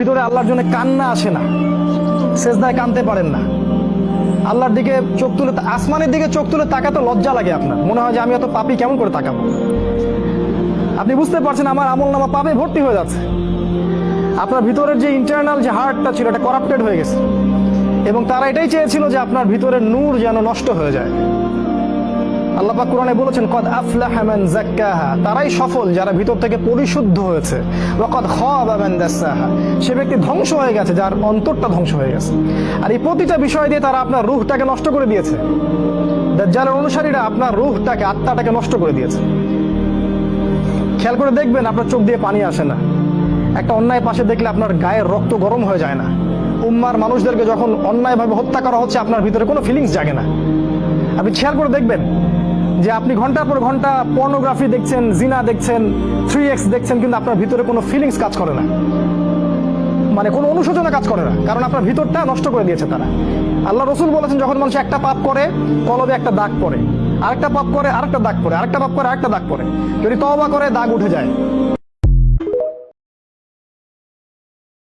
ভিতরে আল্লাহর জন্য কান্না আসে না, সেজদায় কাঁদতে পারেন না, আল্লাহর দিকে চোখ তুলে আসমানের দিকে চোখ তুলে তাকাতে লজ্জা লাগে, আপনার মনে হয় যে আমি এত পাপী কেমন করে তাকাবো। আপনি বুঝতে পারছেন আমার আমল নামা পাপে ভর্তি হয়ে যাচ্ছে। আপনার ভিতরের যে ইন্টারনাল যে হার্টটা ছিল এটা করাপ্টেড হয়ে গেছে, এবং তারা এটাই চেয়েছিল যে আপনার ভিতরের নূর যেন নষ্ট হয়ে যায়। আল্লাহ পাক কোরআনে বলেছেন কদ আফলাহা মান যাক্কাহা, তারাই সফল যারা ভিতর থেকে পরিশুদ্ধ হয়েছে। ওয়া কদ খাবা মান দাসাহা, সে ব্যক্তি ধ্বংস হয়ে গেছে যার অন্তরটা ধ্বংস হয়ে গেছে। আর এই প্রতিটা বিষয় দিয়ে তারা আপনার রূহটাকে নষ্ট করে দিয়েছে। দাজ্জালের অনুসারীরা আপনার রূহটাকে, আত্মাটাকে নষ্ট করে দিয়েছে। খেয়াল করে দেখবেন আপনার চোখ দিয়ে পানি আসে না, একটা অন্যায় পাশে দেখলে আপনার গায়ের রক্ত গরম হয়ে যায় না। উম্মার মানুষদেরকে যখন অন্যায়ভাবে হত্যা করা হচ্ছে আপনার ভিতরে কোনো ফিলিংস জাগে না। আপনি খেয়াল করে দেখবেন যে আপনি ঘন্টার পর ঘন্টা পর্নোগ্রাফি দেখছেন, জিনা দেখছেন, 3x দেখছেন, কিন্তু আপনার ভিতরে কোনো ফিলিংস কাজ করে না, মানে কোনো অনুশোচনা কাজ করে না, কারণ আপনার ভিতরটা নষ্ট করে দিয়েছে তারা। আল্লাহ রসুল বলেছেন যখন মানুষ একটা পাপ করে কলবে একটা দাগ পড়ে, আরেকটা পাপ করে আরেকটা দাগ পড়ে, আরেকটা পাপ করে আরেকটা দাগ পড়ে, যদি তওবা করে দাগ উঠে যায়।